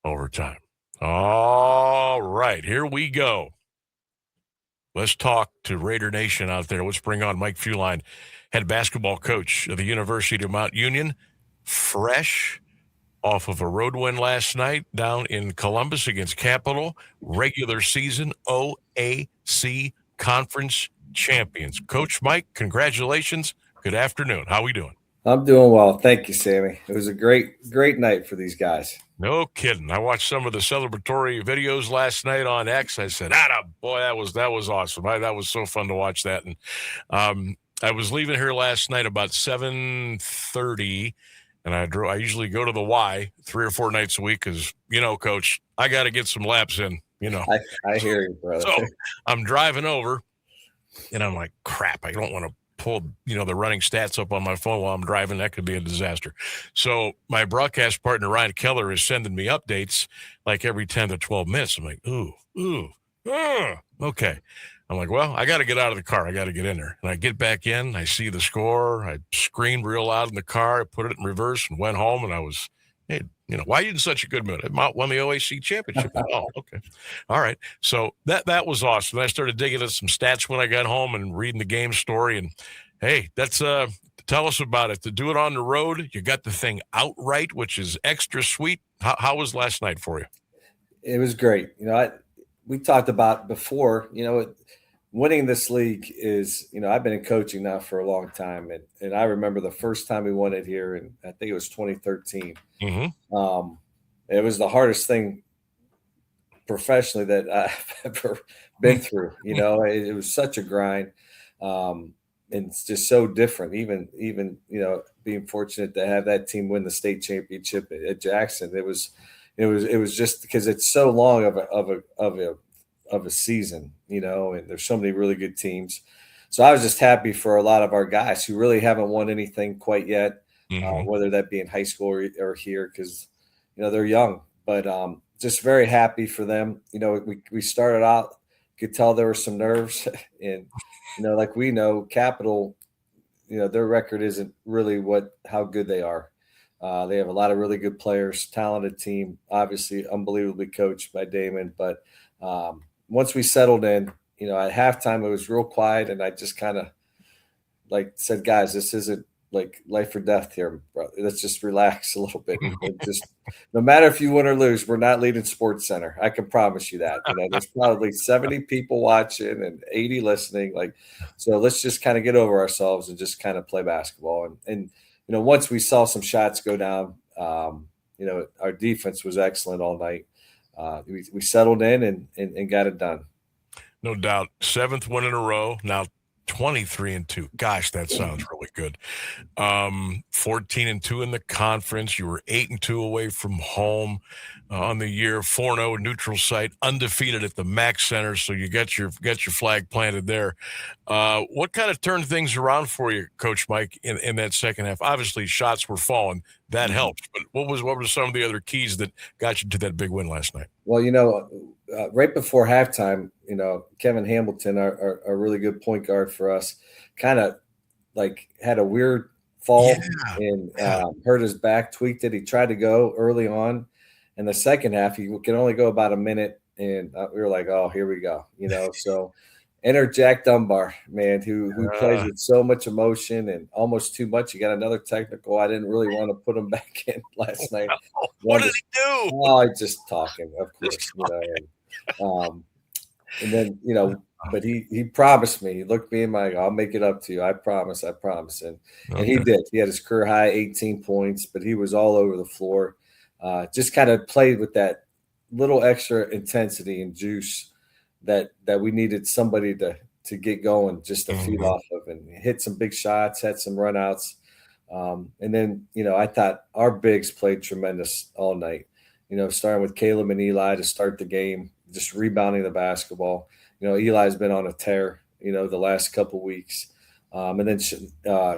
Overtime. All right, here we go. Let's talk to Raider Nation out there. Let's bring on Mike Fuline, head basketball coach of the University of Mount Union, fresh off of a road win last night down in Columbus against Capital, regular season OAC Conference champions. Coach Mike, congratulations. Good afternoon. How we doing? I'm doing well. Thank you, Sammy. It was a great night for these guys. No kidding. I watched some of the celebratory videos last night on X. I said, boy, that was awesome. That was so fun to watch that." And I was leaving here last night about 7:30, and I usually go to the Y 3 or 4 nights a week because, Coach, I got to get some laps in. I hear you, brother. So I'm driving over, and I'm like, crap, I don't want to pull, the running stats up on my phone while I'm driving. That could be a disaster. So my broadcast partner, Ryan Keller, is sending me updates like every 10 to 12 minutes. I'm like, okay. I'm like, well, I got to get out of the car. I got to get in there. And I get back in. I see the score. I screamed real loud in the car. I put it in reverse and went home. And I was, hey, why are you in such a good mood? I won the OAC championship. Oh, okay. All right. So that was awesome. I started digging into some stats when I got home and reading the game story. And hey, that's tell us about it. To do it on the road, you got the thing outright, which is extra sweet. How was last night for you? It was great. We talked about before, winning this league is, I've been in coaching now for a long time. And I remember the first time we won it here, and I think it was 2013. Mm-hmm. It was the hardest thing professionally that I've ever been through. It was such a grind. And it's just so different. Even being fortunate to have that team win the state championship at Jackson, it was just because it's so long of a season, and there's so many really good teams. So I was just happy for a lot of our guys who really haven't won anything quite yet, whether that be in high school or here, because they're young. But just very happy for them. We started out, could tell there were some nerves, and like we know, Capital, their record isn't really how good they are. They have a lot of really good players, talented team, obviously unbelievably coached by Damon. But once we settled in, at halftime it was real quiet, and I just kind of said, guys, this isn't like life or death here, brother. Let's just relax a little bit. And just no matter if you win or lose, we're not leading Sports Center. I can promise you that. There's probably 70 people watching and 80 listening. So let's just kind of get over ourselves and just kind of play basketball. And once we saw some shots go down, our defense was excellent all night. We settled in and got it done. No doubt. 7th win in a row. Now 23-2. Gosh, that sounds really good. 14-2 in the conference. You were 8-2 away from home on the year. 4-0 neutral site, undefeated at the Mac Center. So you got your flag planted there. What kind of turned things around for you, Coach Mike, in that second half? Obviously, shots were falling. That helped. But what were some of the other keys that got you to that big win last night? Well, right before halftime, Kevin Hamilton, our really good point guard for us, kind of had a weird fall and hurt his back, tweaked it. He tried to go early on. In the second half, he could only go about a minute, and we were like, oh, here we go. So enter Jack Dunbar, man, who plays with so much emotion and almost too much. He got another technical. I didn't really want to put him back in last night. What did he do? Oh, just talking, of course. And then, but he promised me. He looked me in my eye, I'll make it up to you. I promise. And he did. He had his career high 18 points, but he was all over the floor. Just kind of played with that little extra intensity and juice that we needed somebody to get going, just to feed off of, and hit some big shots, had some runouts. And then, I thought our bigs played tremendous all night, starting with Caleb and Eli to start the game, just rebounding the basketball. Eli's been on a tear, the last couple weeks. And then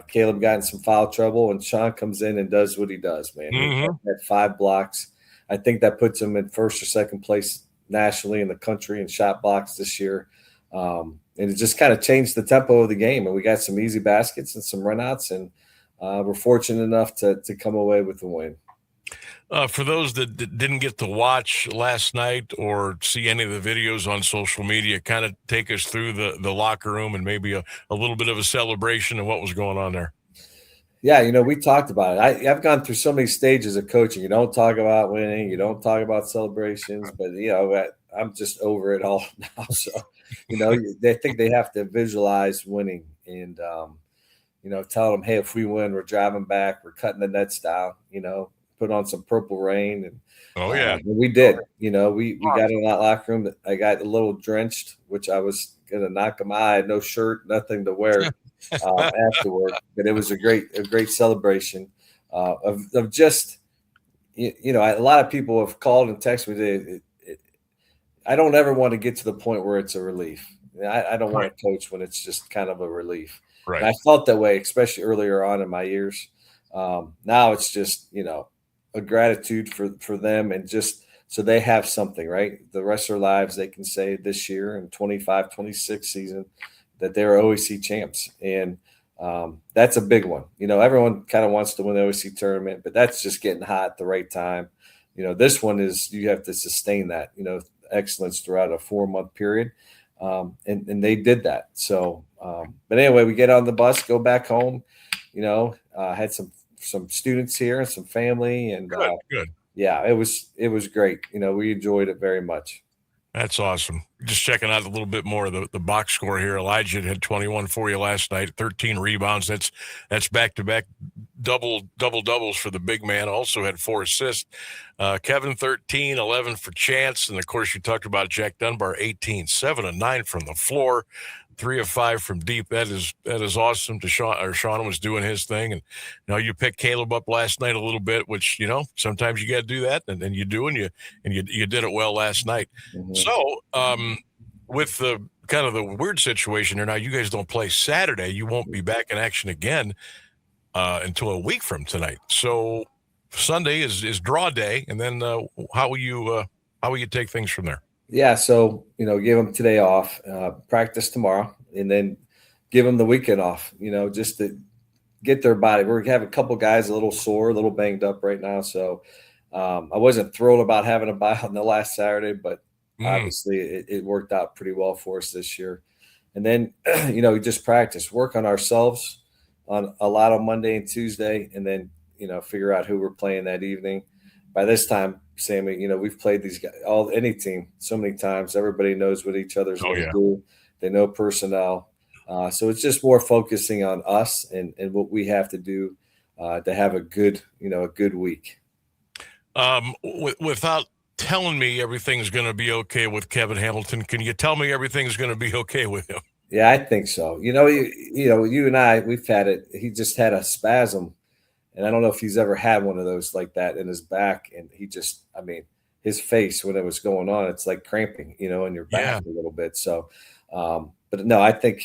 Caleb got in some foul trouble, and Sean comes in and does what he does, man. He had 5 blocks. I think that puts him in first or second place nationally in the country in shot blocks this year. And it just kind of changed the tempo of the game. And we got some easy baskets and some runouts, and we're fortunate enough to come away with the win. For those that didn't get to watch last night or see any of the videos on social media, kind of take us through the locker room and maybe a little bit of a celebration and what was going on there. Yeah, we talked about it. I've gone through so many stages of coaching. You don't talk about winning, you don't talk about celebrations, but I'm just over it all now. So, they think they have to visualize winning and tell them, hey, if we win, we're driving back, we're cutting the nets down, put on some Purple Rain, and Oh yeah, we did. We got in that locker room. I got a little drenched, which I was gonna knock them out. I had no shirt, nothing to wear afterward. But it was a great celebration of just a lot of people have called and texted me. I don't ever want to get to the point where it's a relief. I don't want to coach when it's just kind of a relief. right. And I felt that way, especially earlier on in my years. Now it's just a gratitude for them, and just so they have something, right? The rest of their lives they can say this year in 25-26 season that they're OAC champs. And that's a big one. Everyone kind of wants to win the OAC tournament, but that's just getting hot at the right time. This one is you have to sustain that, excellence throughout a 4-month period. And they did that. So, but anyway, we get on the bus, go back home, had some students here and some family, and Good. yeah, it was great. We enjoyed it very much. That's awesome. Just checking out a little bit more of the box score here. Elijah had 21 for you last night, 13 rebounds. That's back-to-back doubles for the big man. Also had 4 assists. Kevin 13, 11 for Chance, and of course you talked about Jack Dunbar 18, 7 of 9 from the floor, 3 of 5 from deep. That is awesome. Sean was doing his thing, and you picked Caleb up last night a little bit, which sometimes you got to do that, and you do, and you did it well last night. Mhm. So with the kind of the weird situation here now, you guys don't play Saturday. You won't be back in action again until a week from tonight. So Sunday is draw day, and then how will you take things from there? Yeah, so give them today off, practice tomorrow, and then give them the weekend off. Just to get their body. We have a couple guys a little sore, a little banged up right now. So I wasn't thrilled about having a bye on the last Saturday, but obviously it worked out pretty well for us this year. And then we just practice, work on ourselves on a lot on Monday and Tuesday, and then figure out who we're playing that evening. By this time, Sammy, we've played these guys, any team, so many times. Everybody knows what each other's going to do. They know personnel. So it's just more focusing on us and what we have to do to have a good week. Without telling me everything's going to be okay with Kevin Hamilton, can you tell me everything's going to be okay with him? Yeah, I think so. You and I, we've had it. He just had a spasm, and I don't know if he's ever had one of those like that in his back. And he just, his face when it was going on, it's like cramping, in your back a little bit. So, but no, I think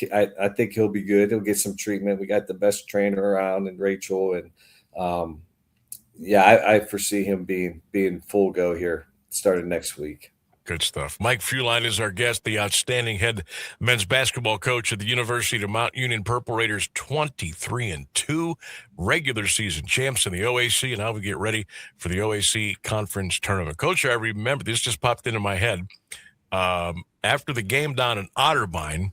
he'll be good. He'll get some treatment. We got the best trainer around, and Rachel, and I foresee him being full go here starting next week. Good stuff. Mike Fuline is our guest, the outstanding head men's basketball coach at the University of Mount Union Purple Raiders, 23-2 regular season champs in the OAC, and now we get ready for the OAC conference tournament. Coach, I remember this just popped into my head. After the game down in Otterbein,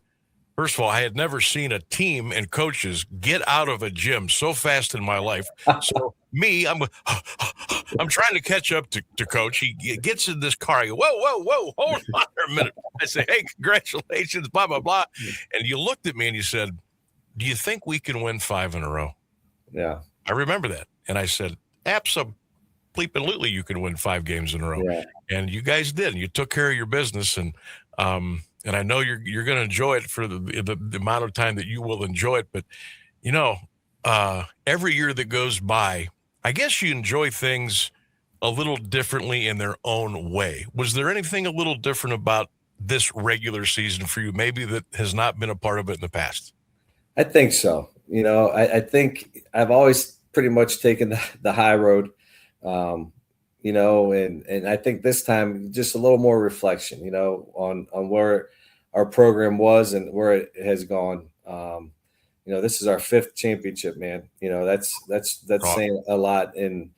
first of all, I had never seen a team and coaches get out of a gym so fast in my life. So I'm trying to catch up to Coach. He gets in this car. I go, whoa, hold on a minute. I say, hey, congratulations, blah, blah, blah. And you looked at me and you said, do you think we can win 5 in a row? Yeah. I remember that. And I said, absolutely, you can win 5 games in a row. Yeah. And you guys did. And you took care of your business. And I know you're going to enjoy it for the amount of time that you will enjoy it. But, every year that goes by, I guess you enjoy things a little differently in their own way. Was there anything a little different about this regular season for you, maybe that has not been a part of it in the past? I think so. I think I've always pretty much taken the high road, and I think this time just a little more reflection, on where our program was and where it has gone. This is our 5th championship, man. That's saying a lot. And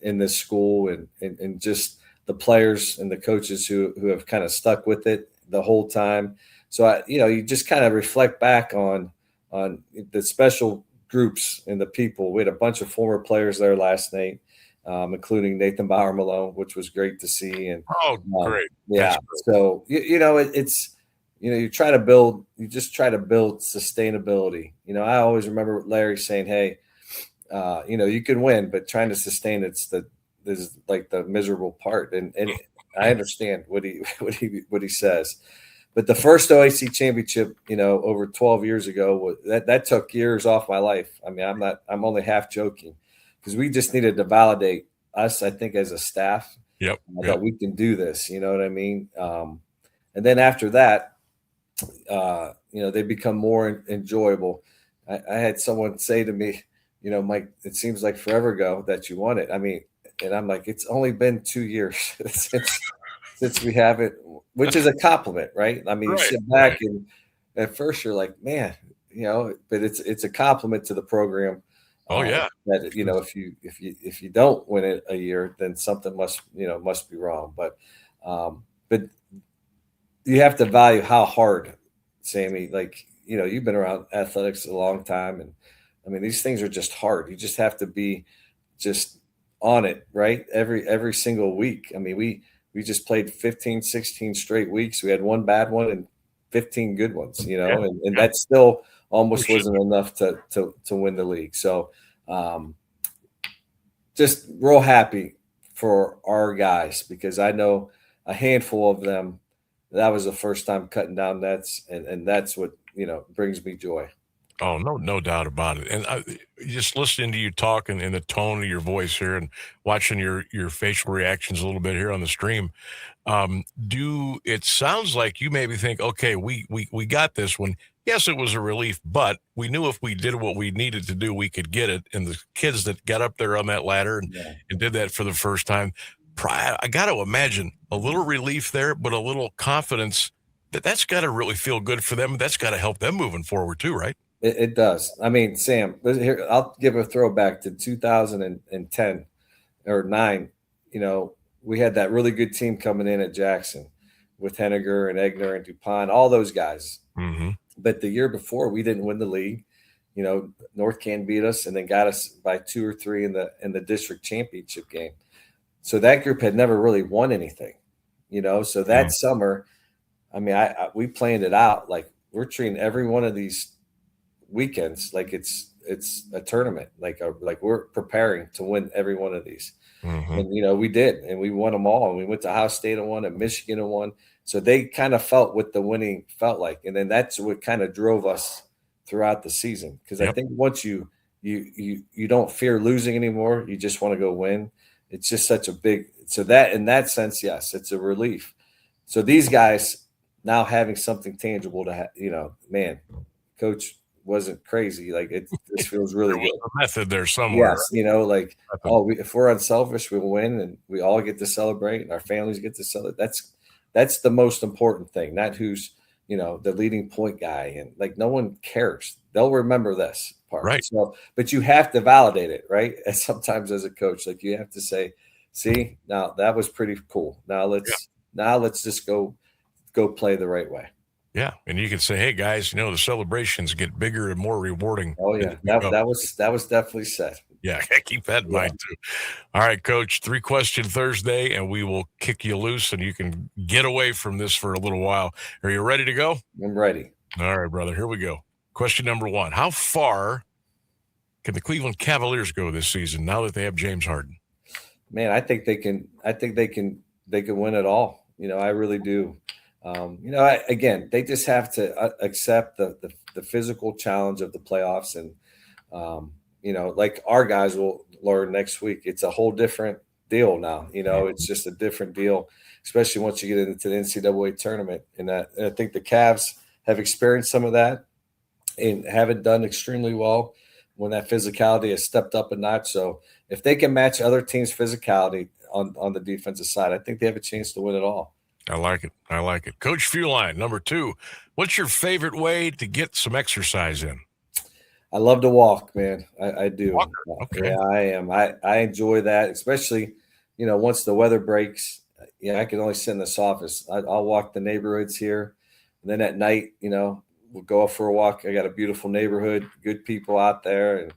in this school, and just the players and the coaches who have kind of stuck with it the whole time. So you just kind of reflect back on the special groups and the people. We had a bunch of former players there last night, including Nathan Bauer Malone, which was great to see. And Oh, great. yeah, Great. so it's you just try to build sustainability. I always remember Larry saying, "Hey, you can win, but trying to sustain is like the miserable part." And I understand what he says. But the first OAC championship, over 12 years ago, that took years off my life. I mean, I'm only half joking, because we just needed to validate us, I think, as a staff, Yep. that we can do this. You know what I mean? And then after that, they become more enjoyable. I had someone say to me, Mike, it seems like forever ago that you won it. I mean, and I'm like, it's only been 2 years since we have it, which is a compliment, right? I mean, you sit back and at first you're like, man, but it's a compliment to the program. Oh yeah. That if you don't win it a year, then something must be wrong. But you have to value how hard, Sammy. Like, you've been around athletics a long time, and I mean, these things are just hard. You just have to be just on it, right? Every single week. I mean, we just played 15, 16 straight weeks. We had one bad one and 15 good ones, and that still almost wasn't enough to win the league. So just real happy for our guys, because I know a handful of them, that was the first time cutting down nets, and that's what, brings me joy. Oh, no doubt about it. And just listening to you talk and the tone of your voice here, and watching your facial reactions a little bit here on the stream, it sounds like you maybe think, okay, we got this one. Yes, it was a relief, but we knew if we did what we needed to do, we could get it. And the kids that got up there on that ladder and did that for the first time, I got to imagine a little relief there, but a little confidence that's got to really feel good for them. That's got to help them moving forward too, right? It does. I mean, Sam, here, I'll give a throwback to 2010 or 9. We had that really good team coming in at Jackson with Henniger and Egner and DuPont, all those guys. Mm-hmm. But the year before, we didn't win the league. North Can beat us and then got us by 2 or 3 in the district championship game. So that group had never really won anything. So that summer, I mean, we planned it out like we're treating every one of these weekends like it's a tournament, like we're preparing to win every one of these. Mm-hmm. And we did, and we won them all, and we went to Ohio State and won, and Michigan and won. So they kind of felt what the winning felt like, and then that's what kind of drove us throughout the season, because I think once you don't fear losing anymore, you just want to go win. It's just such a big, so that in that sense, yes, it's a relief. So these guys now having something tangible to man, coach wasn't crazy. Like this feels really good. A method there somewhere. Yes, if we're unselfish, we'll win, and we all get to celebrate, and our families get to celebrate. That's the most important thing. Not who's the leading point guy, and like no one cares. They'll remember this part, right? So, but you have to validate it, right? And sometimes as a coach, like you have to say, "See, now that was pretty cool. Now let's just go play the right way." Yeah, and you can say, "Hey guys, the celebrations get bigger and more rewarding." Oh yeah, that was definitely said. Yeah, keep that in mind too. All right, Coach, 3-question Thursday, and we will kick you loose, and you can get away from this for a little while. Are you ready to go? I'm ready. All right, brother. Here we go. Question number 1: how far can the Cleveland Cavaliers go this season now that they have James Harden? Man, I think they can. They can win it all. I really do. Again, they just have to accept the physical challenge of the playoffs, and like our guys will learn next week, it's a whole different deal now. It's just a different deal, especially once you get into the NCAA tournament. And I think the Cavs have experienced some of that and haven't done extremely well when that physicality has stepped up a notch. So if they can match other teams' physicality on the defensive side, I think they have a chance to win it all. I like it. Coach Fuline, number 2, what's your favorite way to get some exercise in? I love to walk, man. I do. Walker. Okay. Yeah, I am. I enjoy that, especially, once the weather breaks. Yeah, I can only sit in this office. I'll walk the neighborhoods here, and then at night, we'll go for a walk. I got a beautiful neighborhood, good people out there,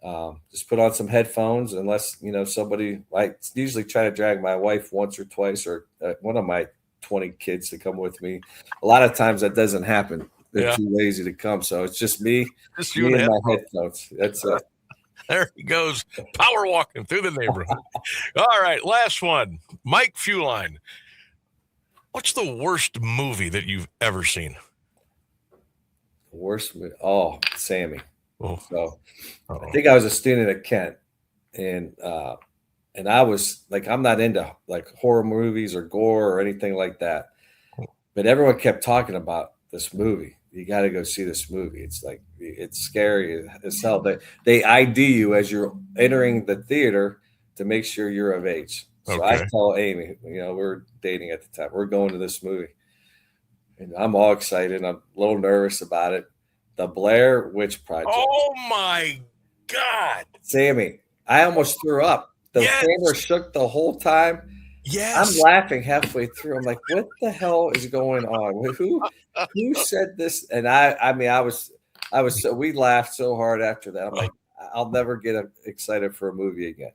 and just put on some headphones. Unless somebody, I usually try to drag my wife once or twice, or one of my 20 kids to come with me. A lot of times that doesn't happen. They're Yeah. too lazy to come, so it's just me. Just you Me and and my headphones. headphones. That's it. There he goes, power walking through the neighborhood. All right, last one. Mike Fuline. What's the worst movie that you've ever seen? Worst movie. Oh, Sammy. Oh, So I uh-oh. think I was a student at Kent, and I was like, I'm not into like horror movies or gore or anything like that. But everyone kept talking about this movie. You got to go see this movie. It's like it's scary as hell. They ID you as you're entering the theater to make sure you're of age. So I Okay. tell Amy, we're dating at the time. We're going to this movie, and I'm all excited. I'm a little nervous about it. The Blair Witch Project. Oh my God. Sammy, I almost threw up. The Yes. camera shook the whole time. I'm Yes. laughing halfway through. I'm like, what the hell is going on? Who said this? And I mean, I was so, we laughed so hard after that. I'm like, I'll never get excited for a movie again.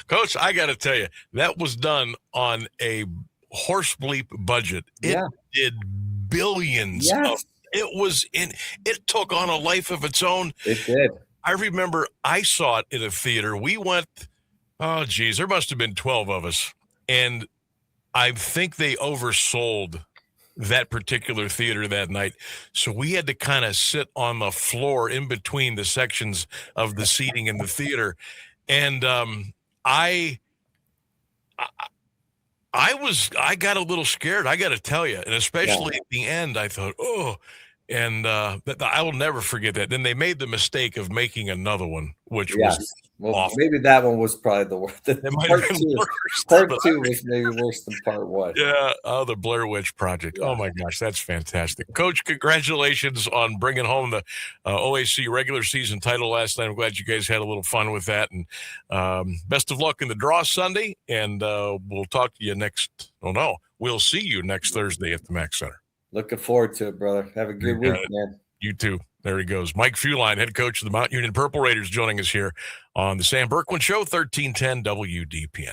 Coach, I got to tell you, that was done on a horse bleep budget. It Yeah. did billions. Yes. It took on a life of its own. It did. I remember I saw it in a theater. We went, oh geez, there must have been 12 of us. And I think they oversold that particular theater that night. So we had to kind of sit on the floor in between the sections of the seating in the theater. And I got a little scared, I got to tell you. And especially at the end, I thought, oh, and I will never forget that. Then they made the mistake of making another one, which was Well, awful. maybe that one was probably the worst. It might have been worse. Part two was maybe worse than part one. Yeah. Oh, the Blair Witch Project. Yeah. Oh my gosh, that's fantastic. Coach, congratulations on bringing home the OAC regular season title last night. I'm glad you guys had a little fun with that. And best of luck in the draw Sunday. And we'll talk to you we'll see you next Thursday at the Mac Center. Looking forward to it, brother. Have a good week, man. You too. There he goes. Mike Fuline, head coach of the Mount Union Purple Raiders, joining us here on the Sam Berkwin Show, 1310 WDPN.